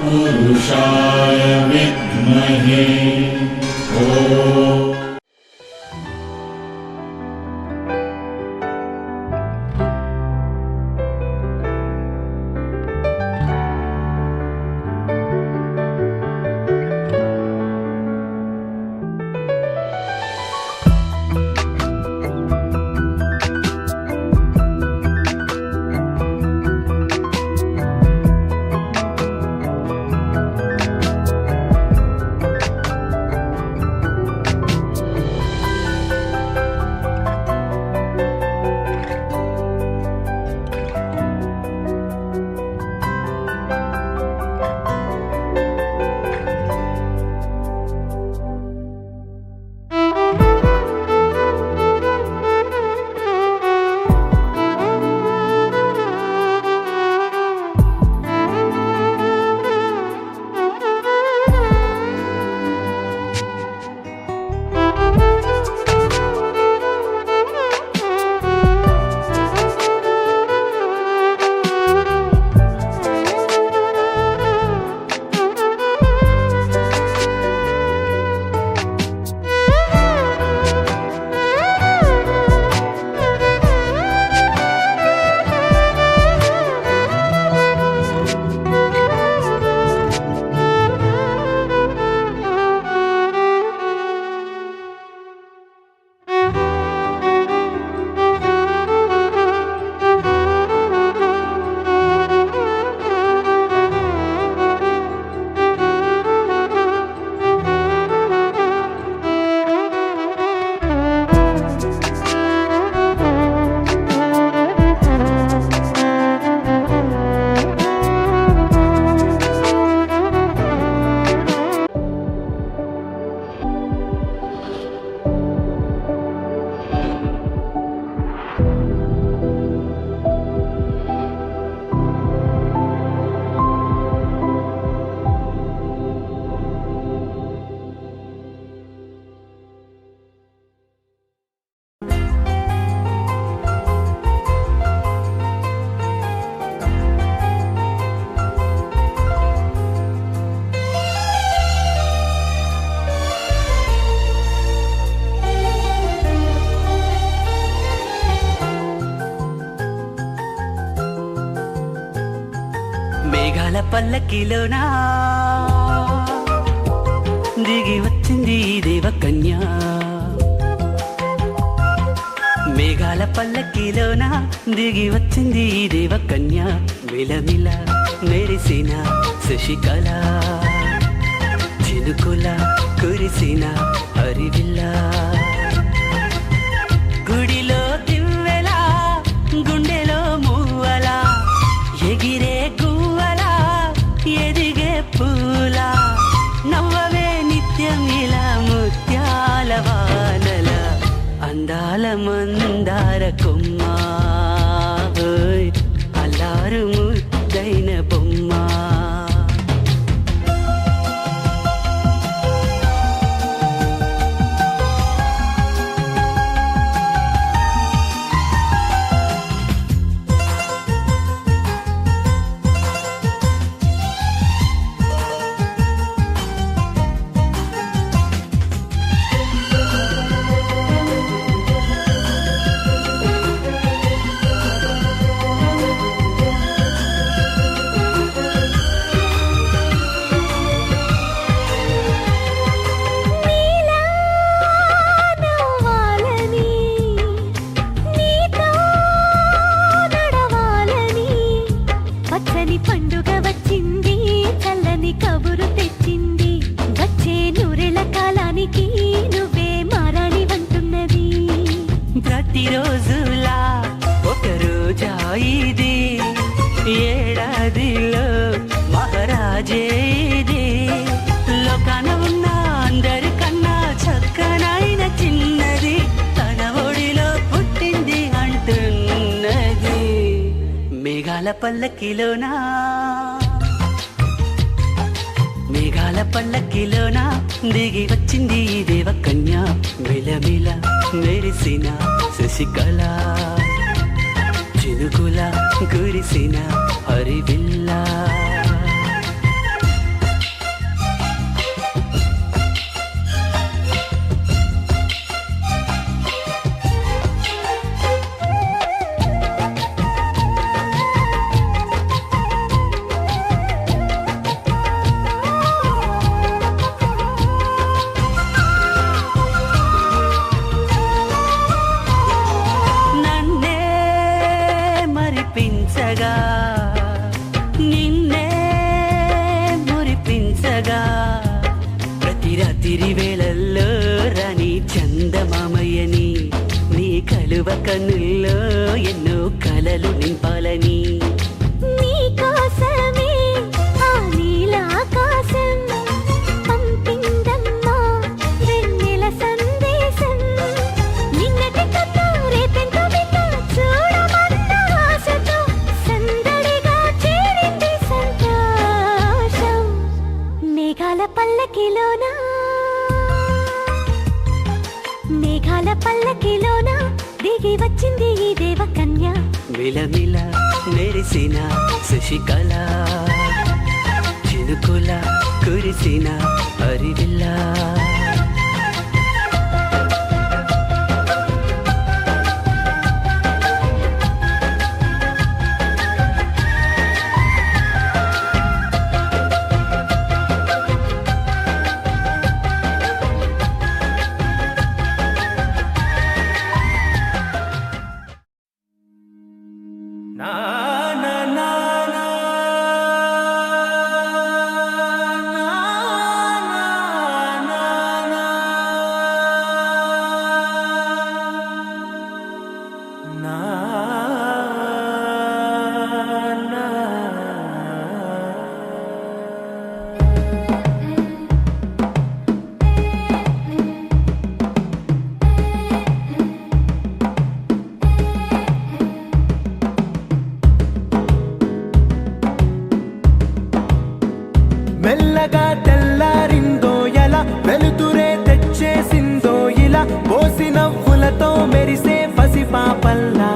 तत्पुरुषाय विद्महे మేఘాల పల్లకిలోనా దిగి వచ్చింది దేవకన్య. మేఘాల పల్లకిలోనా దిగి వచ్చింది దేవకన్య. మిలమిల మెరిసిన శశికళ చినుకుల కురిసిన హరివిల్ల. గుడిలో దివ్వెలా గుండెలో మూవలా ఎగిరే గువ్వలా ఎదిగే పూలా. నవ్వవే నిత్యం ఇలా ముత్యాల వానల అందాల మందార కొమ్మ. అల్లారు ముద్దైన బొమ్మ. ప్రతిరోజులా ఒక రోజా ఇది, ఏడాదిలో మహారాజే ఇది. లోకాన ఉన్న అందరికన్నా చక్కనైన చిన్నది తన ఒడిలో పుట్టింది అంటున్నది. మేఘాల పల్లకిలోనా మేఘాల పల్లకిలోనా దిగి వచ్చింది దేవకన్య. మిలమిల మెరిసిన శశికళ చిన్న చినుకుల కురిసిన హరివిల్లా మరిపించగా నిన్నే మురిపించగా ప్రతి రాత్రి వేళల్లో రాణి చందమామయ్యని నీ కలువ కన్నుల్లో ఎన్నో కలలు నింపాలని నీకోసమే ఆ నీలాకాశం పంపిందమ్మా వెన్నెల సందేశం నిన్నటి కథ రేపెంతో వింత చూడమన్న ఆశతో సందడిగా చేరింది సంతోషం మేఘాల పల్లకిలోన దిగి వచ్చింది ఈ దేవకన్య మిలమిల మెరిసిన శశికళ చినుకుల కురిసిన హరివిల్లా మెల్లగా తెల్లారిందో ఎలా వెలుతురే తెచ్చేసిందో ఇలా పోసి నవ్వులతో మెరిసే పసిపాపల్లా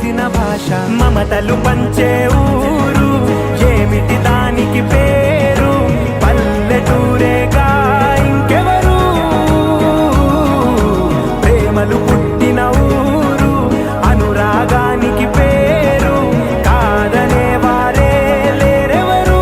తెలిసిన భాష మమతలు పంచే ఊరు ఏమిటి దానికి పేరు పల్లెటూరేగా ఇంకెవరు ప్రేమలు పుట్టిన ఊరు అనురాగానికి పేరు కాదనే వారే లేరెవరు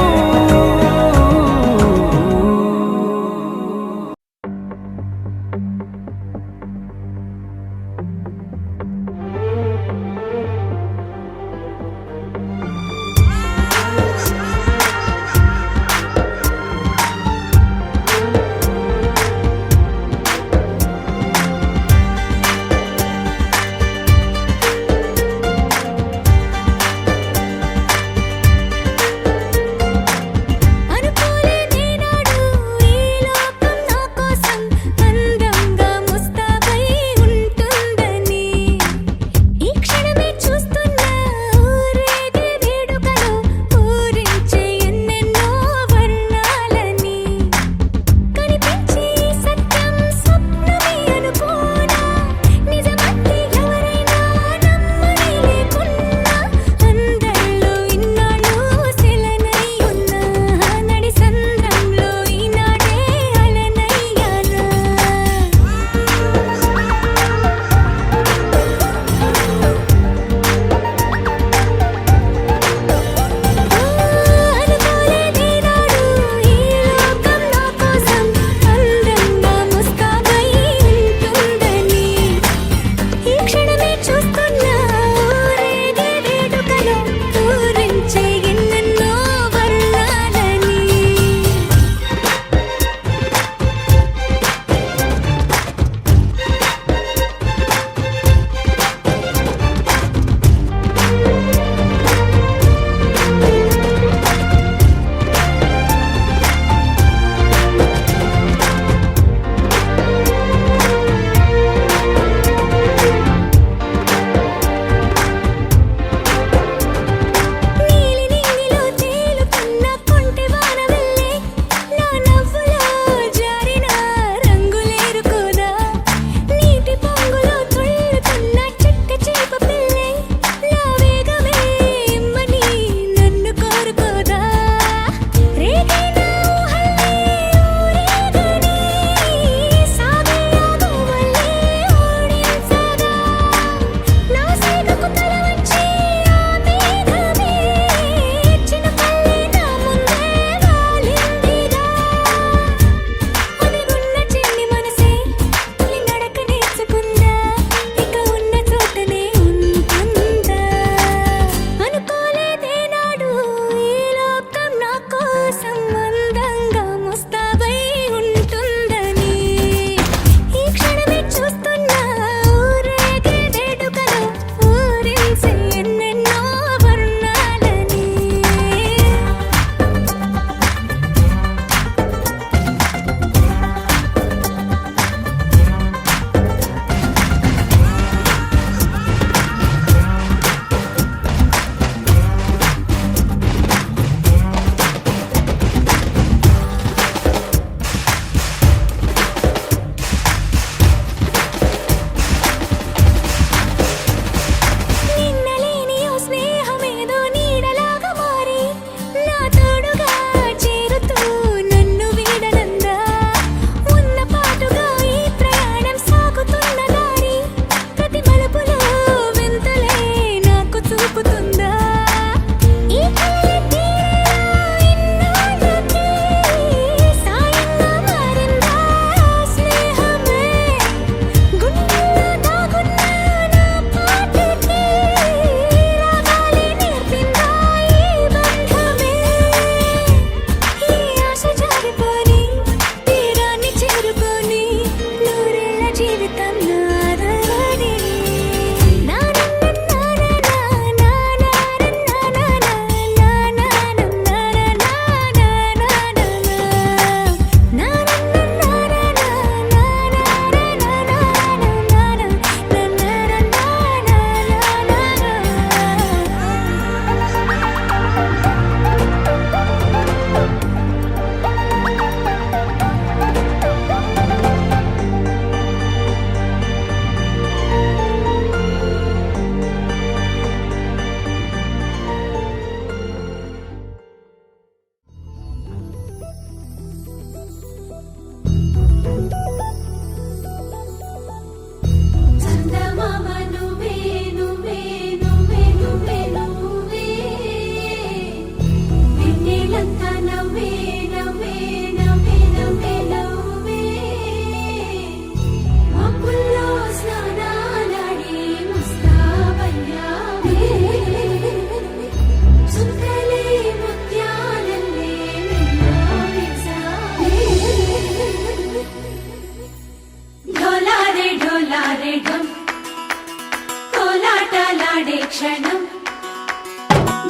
క్షణం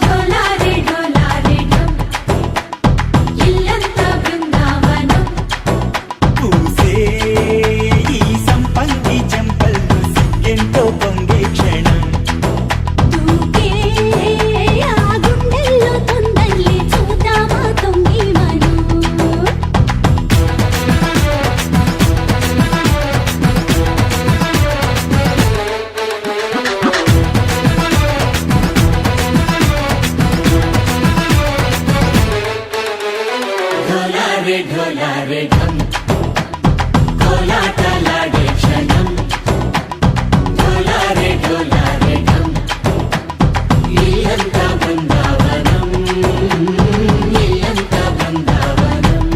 ఢోలారే ఢోలారే ఢమ్ ఇల్లంతా బృందావనం పూసే ఈ సంపంగి చెంపలు ఎంతో పొంగే క్షణం దూకే ఆ గుండెల్లో తొందల్లి చూద్దామా తొంగి మనం ढोलारे ढोलारे ढम कोलाटलाडे क्षणम ढोलारे ढोलारे ढम इल्लंता बृंदावनम इल्लंता बृंदावनम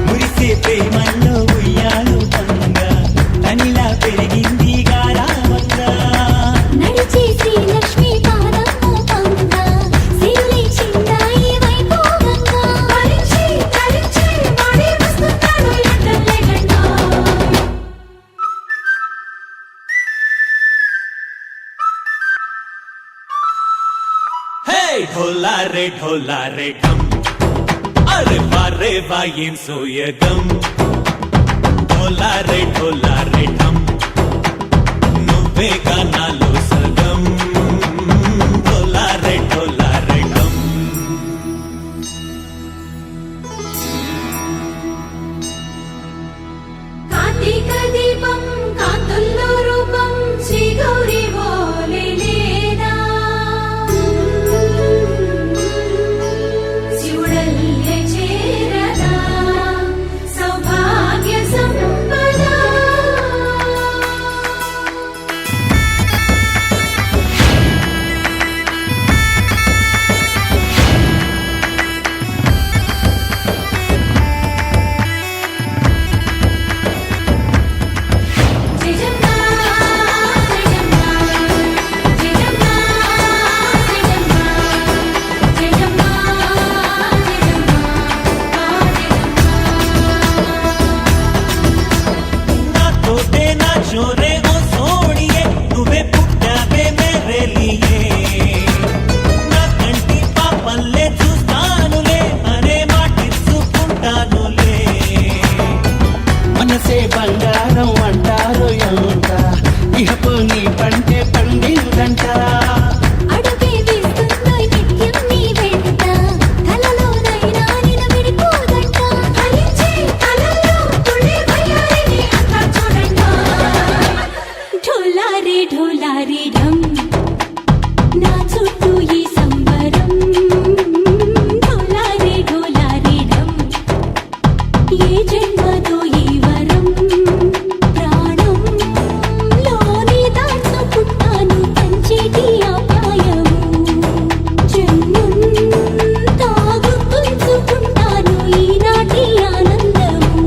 మురిసే ప్రేమల్లో ఉయ్యాలు పంగా తనిలా పెరిగింది గారావంగా నడిచే శ్రీలక్ష్మి పాదము పంగా సిరులి చిందాయి వైభోగంగా పరిచి తరించి వాడి వస్తున్నాడు ఎట్టలేగంగా హే ఢోలారే ఢోలారే ఢమ్ అరే వారే వాయేం సోయగం ఢోలారే ఢోలారే ఢమ్ నువ్వే గానాలో సగం ఢోలారే ఢోలారే ఢమ్ కార్తీక దీపం కాంతుల్లో రూపం శ్రీ గౌరీ ఓలే లేదా శివుడల్లే చేరదా సౌభాగ్య సంపద జయజమ్మా జయజమ్మా జయజమ్మా జయజమ్మా జయజమ్మా నా తోటే నా చోరే ఓ సోడియే నువ్వే పుట్టావే మేరే లియే నా కంటి పాపల్లే చూస్తానులే అనే మాటిచ్చుకుంటానులే మనసే బంగారం అంటారు ఎంత ఇహపు నీ పంటే పండిందంట అడుగే వేస్తుందో నిత్యం నీ వెంట కలలోనైనా నిన్ను విడిపోదంట ఫలించే కలల్లో తుళ్ళే వయ్యారిని అంతా చూడంట ఢోలారే ఢోలారే ఢమ్ నా చుట్టూ ఈ సంబరం ఢోలారే ఢోలారే ఢమ్ ఏ జన్మతో ఈ వరం ప్రాణం లోని దాచుకుంటాను పంచేటి ఆప్యాయము జన్మం తాగు తుంచుకుంటాను ఈనాటి ఆనందము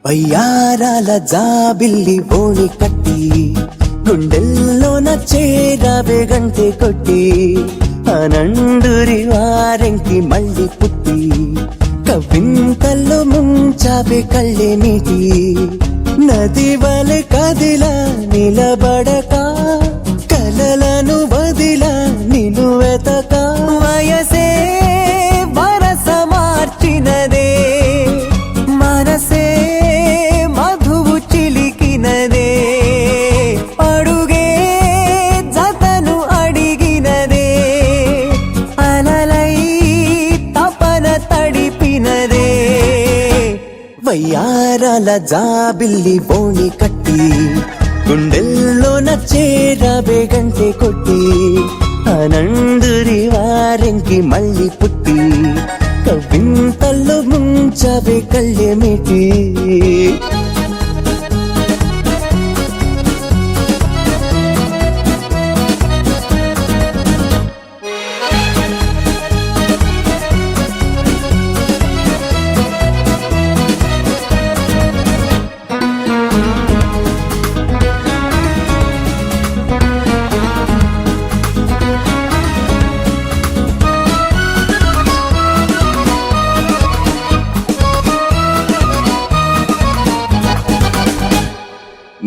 వయ్యారాల జాబిల్లి బోణి కట్టి గుండెల్లో నచ్చేరావే గంటే కొట్టి అనండురి వారెంకి మళ్ళీ పుట్టి కవింతల్లో ముంచావే కళ్ళే నీటి నది వలె కదిలా నిలబడక కలలను వదిలా నిన్ను వెతక వయసే వరస మార్చినదే మనసే మధువు చిలికినదే అడుగే జతను అడిగినదే అలలై తపన తడిపినదే వయ్యారాల జాబిల్లి బోణి కట్టి గుండెల్లో నచ్చేరావే గంటే కొట్టి అనందురి వారెంకి మళ్ళీ పుట్టి కవింతల్లో ముంచవే కళ్ళేమిటి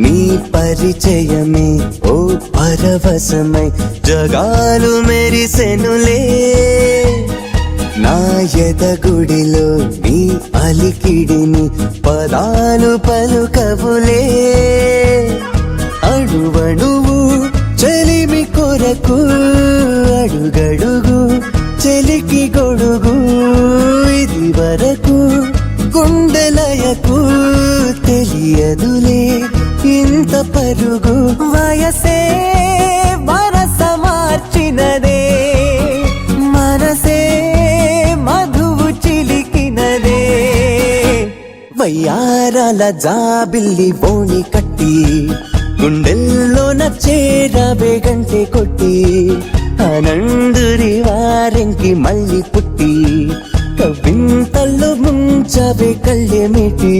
నీ పరిచయమే ఓ పరవశమై జగాలు మెరిసెనులే నా ఎదగుడిలో నీ అలికిడిని పదాలు పలుకవులే అణువణువు చెలిమి కొరకు అడుగడుగు చెలికి గొడుగు ఇది వరకు గుండెలయకు తెలియదులే ఇంత పరుగు వయసే వరస మార్చినదే మనసే మధువు చిలికినదే వయ్యారాల జాబిల్లి బోణి కట్టి గుండెల్లో నచ్చేరావే గంటే కొట్టి అనందురి వారెంకి మళ్ళీ పుట్టి కవింతల్లో ముంచవే కళ్ళేమిటి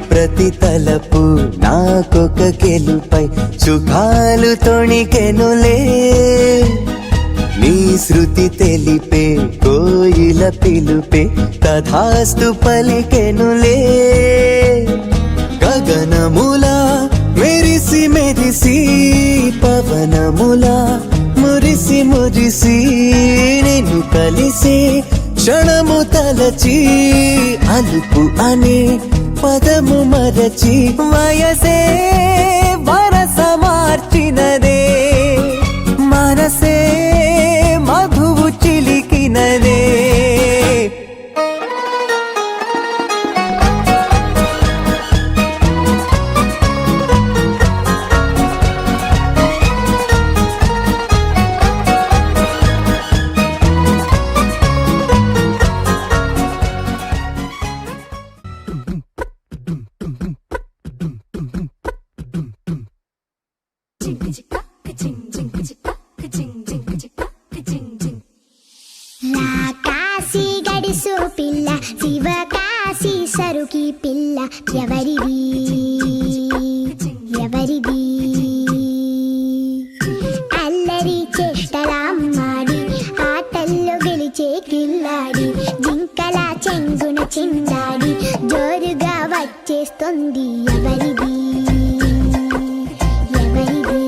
ప్రతి తలపు నాకొక గెలుపై సుఖాలు తొణికెనులే నీ శృతి తెలిపే కోయిల పిలుపే తథాస్తు పలికెనులే గగనములా మెరిసి మెరిసి పవనములా మురిసి మురిసి నిన్ను కలిసి క్షణము తలచి అలుపు అనే పదము మరచి వయసే వరస మార్చినదే మనసే మధువు చిలికినదే కాశీ గడిసు పిల్ల శివ కాశీ సరుకి పిల్ల ఎవరిది ఎవరిది అల్లరి చేష్టలామ్మాడి ఆటల్లో గెలిచే కిల్లాడి జింకల చెంగున చిందాడి జోరుగా వచ్చేస్తుంది ఎవరిది ఎవరిది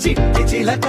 చిట్టి చిలక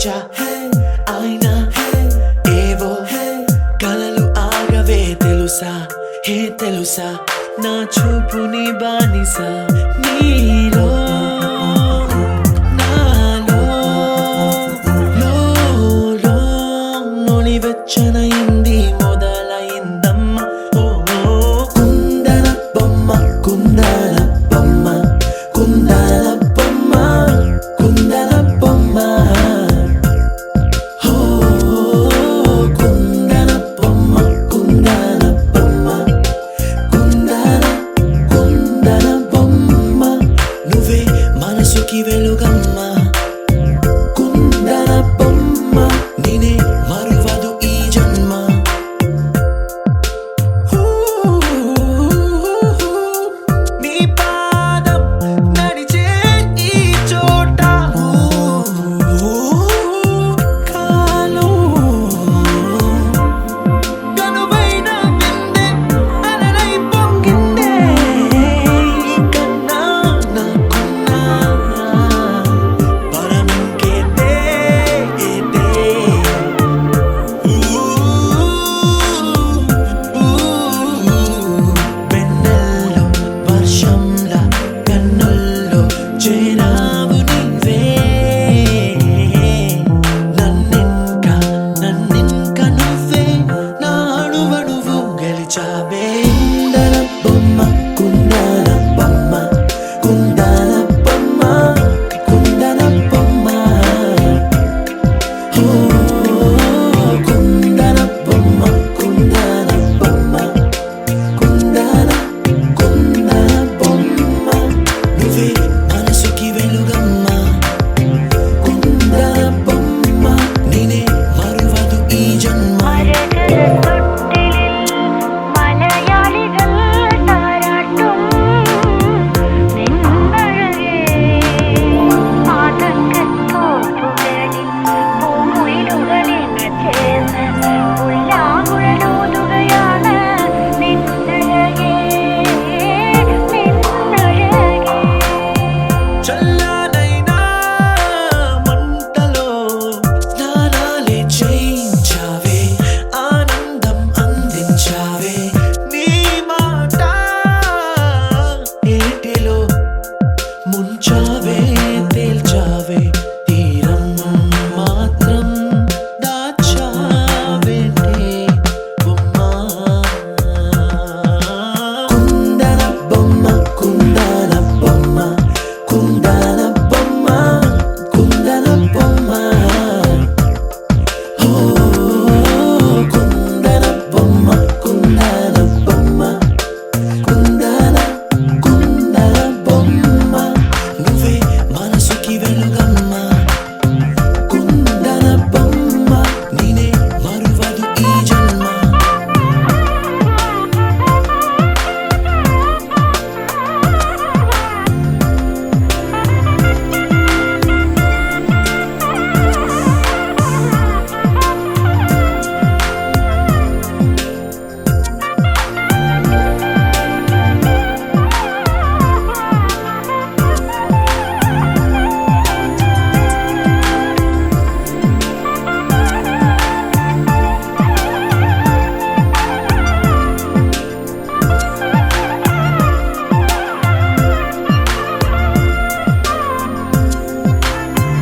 వచ్చా అయినా ఏవో కలలు ఆగవే తెలుసా హే తెలుసా నా చూపుని బానిసా నీలో నాలో లోలో నొలివెచ్చనైంది మొదలైందమ్మ ఓ కుందన బొమ్మ కుందన బొమ్మ కుందన బొమ్మ కుందన బొమ్మ ఓ కుందన బొమ్మ కుందన బొమ్మ కుందన కుందన బొమ్మ నువ్వే మనసుకి వెలుగమ్మ కుందన బొమ్మ నేనే మరువదు ఈ జన్మ నీ పాదం నడిచే ఈ చోట కాలం కనువైన విందే అలలై పొంగిందే కన్నా నాకున్నా పరమింకేదే వెన్నెల్లో వర్షంలా కన్నుల్లో చేరావు నీవే నన్నింక నువ్వే నా అణువణువు గెలిచావే కుందన బొమ్మ కుందన బొమ్మ కుందన బొమ్మ కుందన బొమ్మ ఓ కుందన బొమ్మ కుందన బొమ్మ కుందన కుందన బొమ్మ నువ్వే మనసుకి వెలుగమ్మ కుందన బొమ్మ నేనే మరువదు ఈ జన్మ മലയാളികൾ താരാട്ടും നിന്നഴകേ ആതങ്കത്തോടുകളിൽ പൂമുയിലുകളിൽ ചേർന്ന് ഉല്ലാകുഴലൂതുകയാണ് നിന്നഴകേ നിന്നഴകേ చల్లనైనా మంటలో స్నానాలే చేయించావే ఆనందం అందించావే నీ మాట ఏటిలో ముంచావే తేల్చావే తీరం మాత్రం దాచావేంటే బొమ్మ కుందన బొమ్మ కుందన బొమ్మ కుందన బొమ్మ కుందన బొమ్మ ఓ కుందన బొమ్మ కుందన బొమ్మ కుందన కుందన బొమ్మ నువ్వే మనసుకి వెలుగమ్మ కుందన బొమ్మ నేనే మరువదు ఈ జన్మ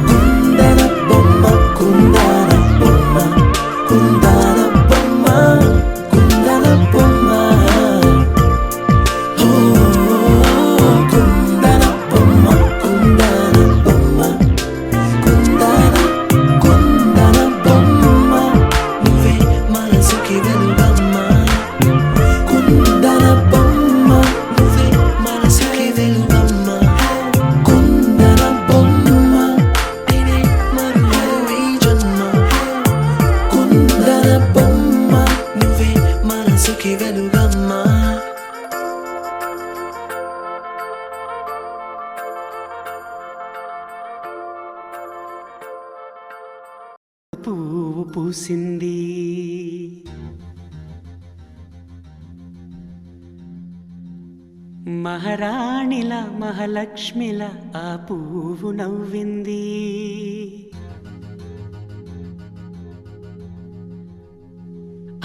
కుందన బొమ్మ కుందన బొమ్మ కుందన బొమ్మ కుందన బొమ్మ ఓ కుందన బొమ్మ కుందన బొమ్మ కుందన కుందన బొమ్మ నువ్వే మనసుకి వెలుగమ్మ కుందన బొమ్మ నువ్వే మనసుకి వెలుగమ్మ కుందన బొమ్మ నేనే మరువదు ఈ జన్మ కుందన బొమ్మ నువ్వే మనసుకి వెలుగమ్మ పువ్వు పూసింది మహారాణిల మహాలక్ష్మిల ఆ పువ్వు నవ్వింది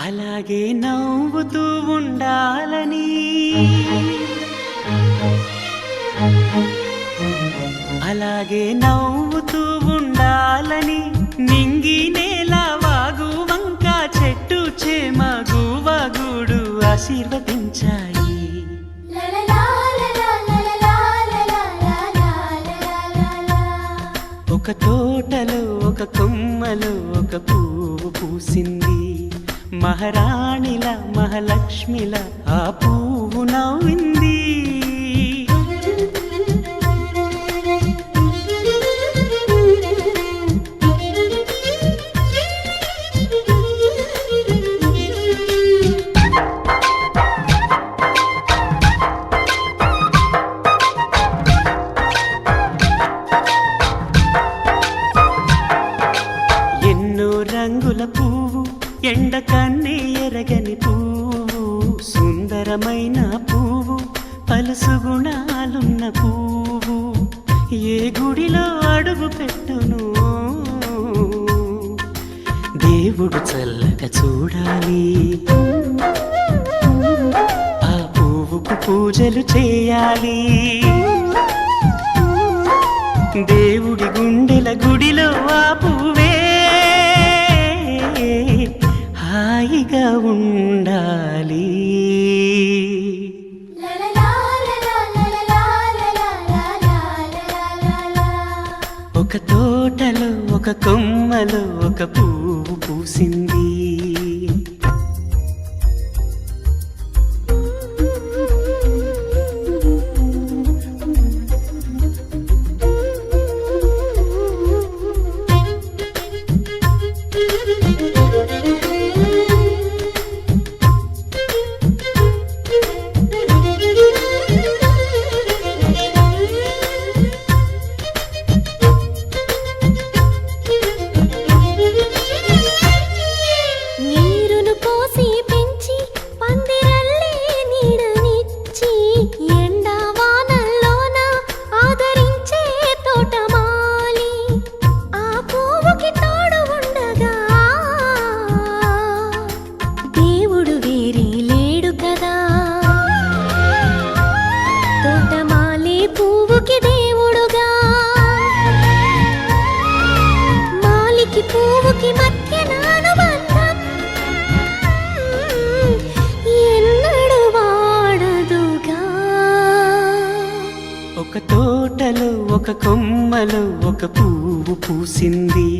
అలాగే నవ్వుతూ ఉండాలని అలాగే నవ్వుతూ ఉండాలని నింగి నేల వాగు వంక చెట్టు చేమ గువగుడు ఆశీర్వదించాయి ఒక తోటలో ఒక కొమ్మలో ఒక పువ్వు పూసింది మహారాణిల మహాలక్ష్మిల ఆ పువ్వు నవ్వింది రంగుల పువ్వు ఎండ కన్నే ఎరగని పువ్వు సుందరమైన పువ్వు పలుసు గుణాలున్న పువ్వు ఏ గుడిలో అడుగు పెట్టును దేవుడు చల్లగా చూడాలి ఆ పువ్వుకు పూజలు చేయాలి దేవుడి గుండెల గుడిలో ఆ పువ్వే హాయిగా ఉండాలి ఒక తోటలో ఒక కొమ్మలో ఒక పువ్వు పూసింది పువ్వుకి మధ్య నానుబంధం ఎన్నడు వాడదుగా ఒక తోటలో ఒక కొమ్మలో ఒక పువ్వు పూసింది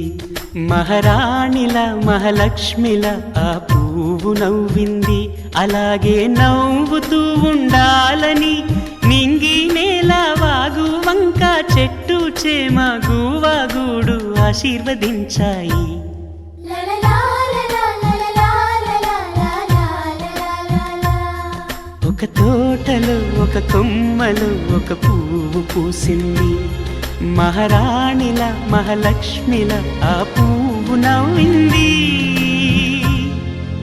మహారాణిల మహాలక్ష్మిల ఆ పువ్వు నవ్వింది అలాగే నవ్వుతూ ఉండాలని నింగి నేల వాగు వంక చెట్టు చేమ గువగుడు ఆశీర్వదించాయి ఒక తోటలో ఒక కొమ్మలో ఒక పువ్వు పూసింది మహారాణిల మహాలక్ష్మిల ఆ పువ్వు నవ్వింది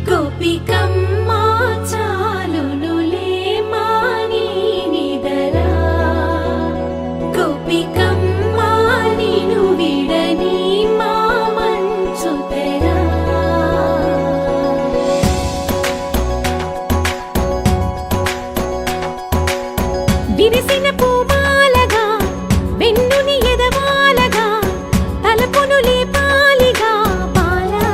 గోపికమ్మ చాలునులే మాని నిదరా గోపికమ్మ నిను విడని మా మంచు తెరా విరిసిన పూమాలగా వెన్నుని ఎదవాలగా తలపును లేపాలిగా బాలా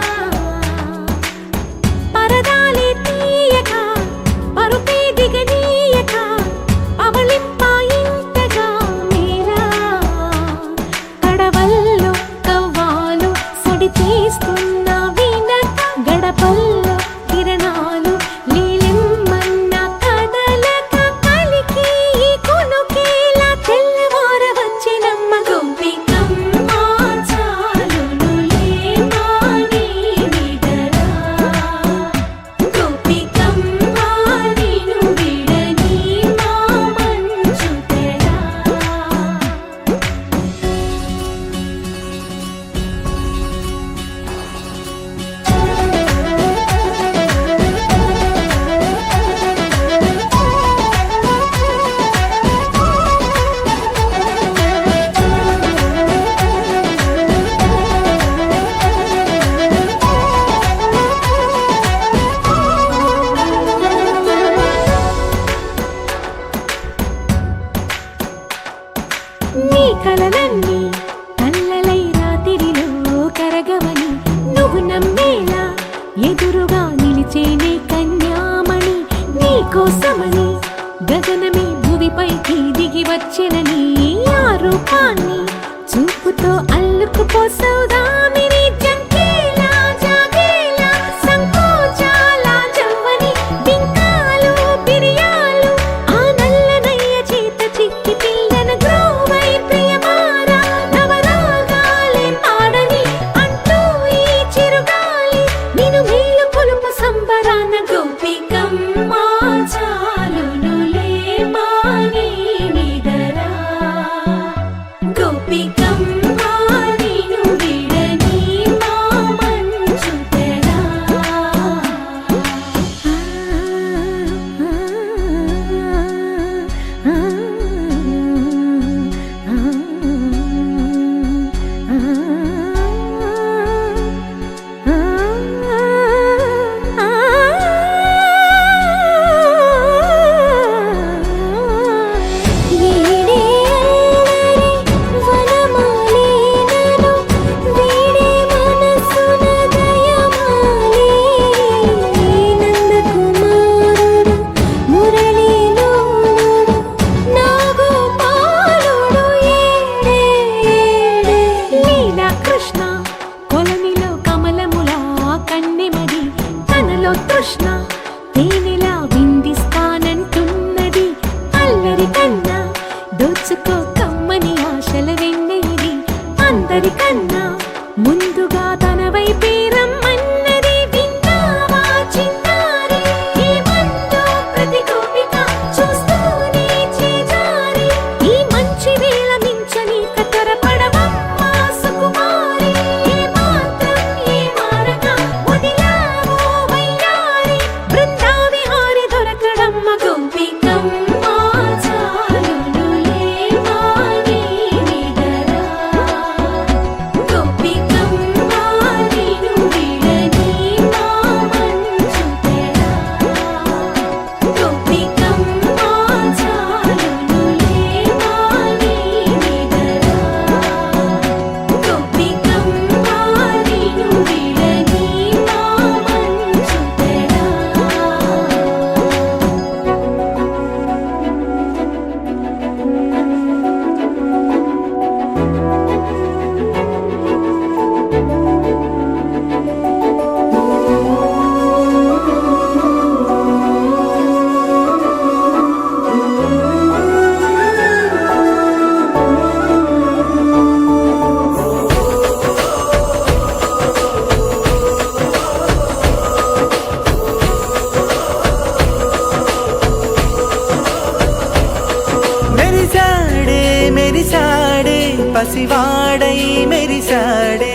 నిలిచేనే కన్యామణి నీకోసమని గగనమే భువిపైకి దిగి వచ్చినని ఆ రూపాన్ని చూపుతో అల్లుకుపోసౌదామిని జంకేలా జాగేలా సంకోచాల జవ్వని బింకాలు బిరియాలు ఆ నల్లనయ్య చేత చిక్కి పిల్లన గ్రోవై ప్రియమారా నవరాగాలే పాడని అంటూ ఈ చిరుగాలి నిన్ను మేలు కొలుపు సంబరాన గోపికమ్మ చాలునులే మాని నిదరా గోపికమ్మ నిన్ను విడని మా మంచు తెరా వీడే అల్లరి వనమాలినను వీడే మనసున దయమాలి నందకుమారుడు మురళీలోలుడు నాగోపాలుడు ఏడే లీలా కృష్ణ కొలనిలో కమలములా కన్నెమది తనలో తృష్ణ తేనెలా విందిస్తానంటున్నది అల్లరి కన్నా దోచుకో కమ్మని ఆశల వెన్నెది అందరికన్నా ముందుగా తన వైపే రమ్మన్నది విన్నావా చిన్నారి ఈ మందు ప్రతి గోపిక చూస్తూనే చేజారి ఈ మంచి వేళ మించని కతరపడవమ్మ సుకుమారి ఏ మాత్రం ఏ మారక వదిలావో వయ్యారి బృందావిహారి దొరకడమ్మ గోపికమ్మ చాలునులే మాని నిదరా గోపికమ్మ నిన్ను విడని మా మంచు తెరా గోపికమ్మ చాలునులే మాని నిదరా గోపికమ్మ నిన్ను విడని మా మంచు తెరా మెరిసాడే మెరిసాడే పసివాడై మెరిసాడే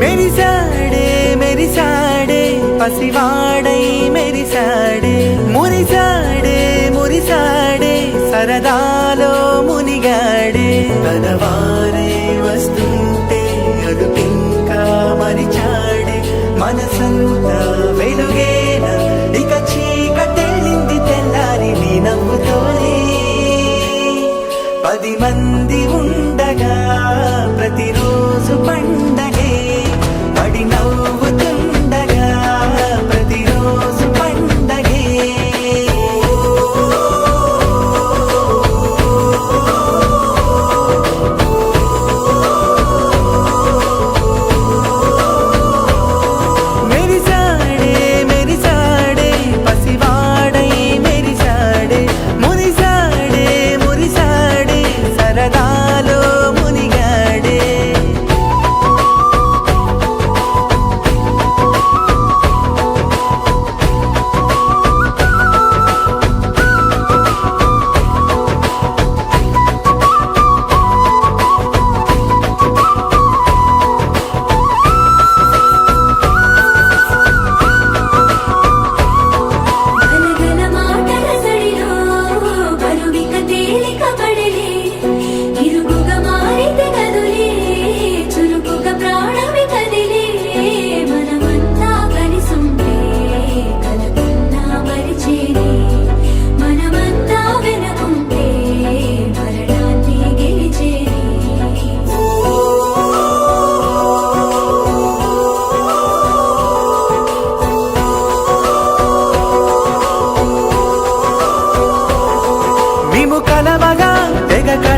మెరిసాడే మెరిసాడే పసివాడై మెరిసాడే మురిసాడే మురిసాడే సరదాలో మునిగాడే తనవారే వస్తుంటే అడుపింకా మరిచాడే మనసంతా వెలుగేనా ఇక చీకటెళ్ళింది తెల్లారి నీ నవ్వుతోనే 10 మంది ఉండగా ప్రతిరోజు పండగే పడి నవ్వుతుండగా ప్రతిరోజు పండగే మెరిసాడే మెరిసాడే పసివాడై మెరిసాడే మురిసాడే మురిసాడే సరదాలో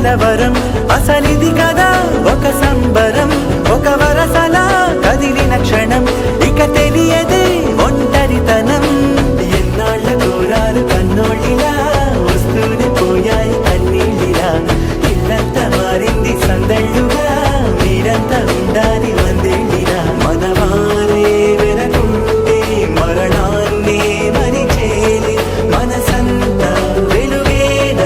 కలవరం అసలిది కదా ఒక సంబరం ఒక వరసలా కదిలిన క్షణం ఇక తెలియదే ఒంటరితనం ఎన్నాళ్ళ దూరాలు కన్నోళ్ళిలా వస్తూనే పోయాయి కన్నీళ్ళిలా ఇల్లంతా మారింది సందళ్ళుగా మీరంతా ఉండాలి వందేళ్ళిలా మనవారే వెనకుంటే మరణాన్ని మరిచేలి మనసంతా వెలుగేన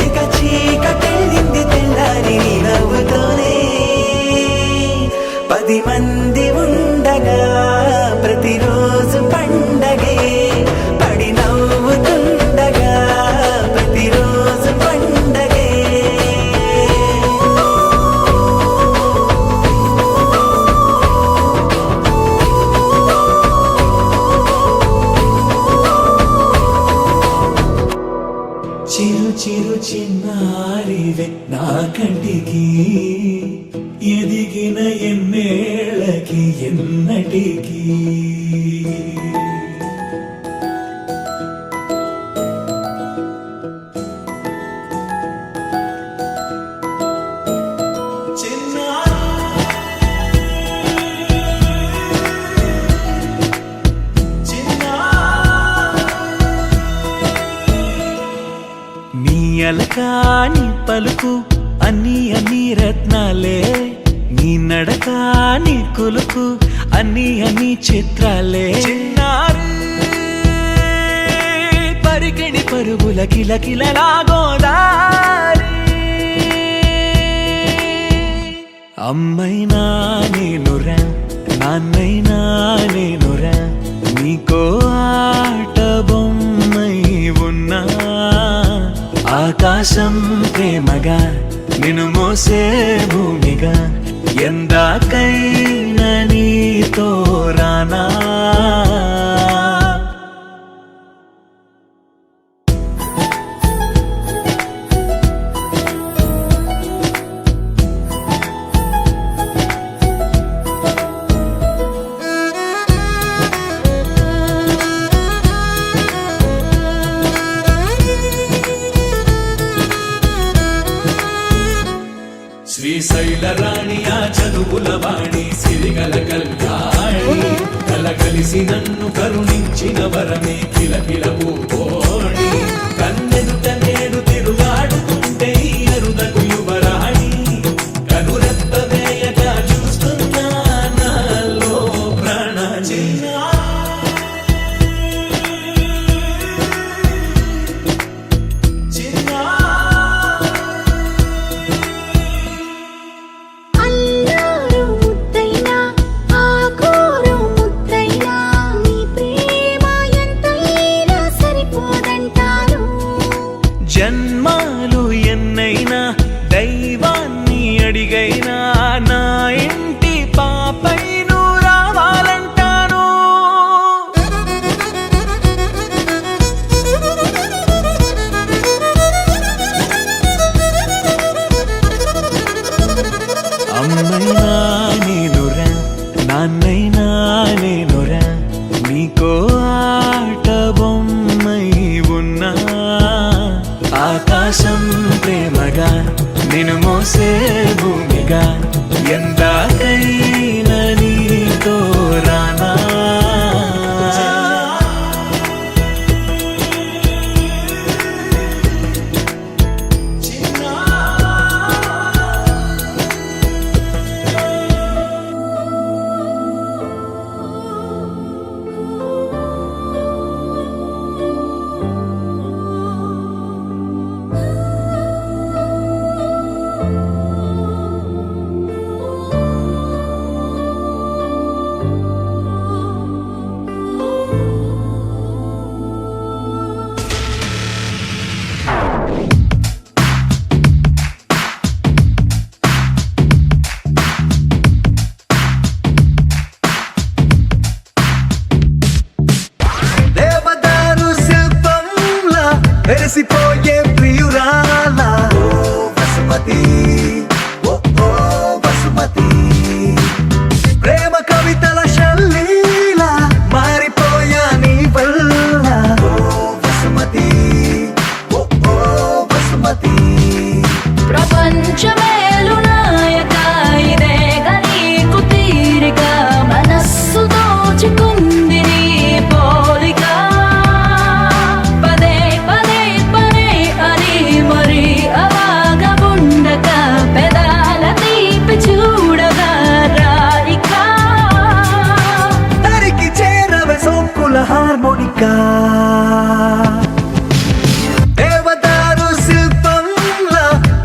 ఇక చీకటెళ్ళింది తెల్లారి నీ నవ్వుతోనే 10 మంది ఉండగా ప్రతిరోజు పండగే పడి నవ్వుతుండగా ప్రతిరోజు పండగే చిరు చిరు చిన్నారివే నా కంటికి ఎదిగిన ఎన్నేళ్ళకి ఎన్నటికి నీ అలకాని పలుకు అన్ని రత్నాలే నీ నడకాని కొలుకు అన్ని చిత్రాలే చిన్నారు పరికిణి పరుగుల కిలకిలలాగోదారి అమ్మైనా నేనురా నాన్నైనా నేనురా నీకో ఆట బొమ్మై ఉన్నా ఆకాశం ప్రేమగా నిన్ను మోసే భూమిగా ఎందాకైనా నీతో రానా శ్రీశైల రాణి ఆ చదువుల వాణి సిరిగల కళ్యాణి కలగలిసి నన్ను కరుణించిన వరమే కిలకిల పూకోణి కన్నెదుట నేడు తిరుగాడుతుంటే ఈ అరుదకు యువరాణి కనురెప్ప వేయగా చూస్తున్నా నాలో ప్రాణ అల్లారు ముద్దైనా ఆకోరు ముద్దైనా నీ ప్రేమ ఎంతైనా సరిపోదంటారు జన్మాలు ఎన్నైనా దైవాన్ని అడిగైనా నా ఇంటి పాపై నువ్వు రావాలంటాను అమ్మైనా నేనురా నాన్నైనా నేనురా నీకో ఆట బొమ్మై ఉన్నా ఆకాశం ప్రేమగా నిన్ను మోసే భూమిగా ఎందాకైనా నీతో రానా దేవదారు శిల్పంలా వెలిసిపోయే ప్రియురాల ఓ వసుమతి ఓ వసుమతి ప్రేమ కవితల శల్లీలా మారిపోయా నీ వల్ల ఓ వసుమతి ఓ వసుమతి ప్రపంచ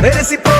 మెరిసిపో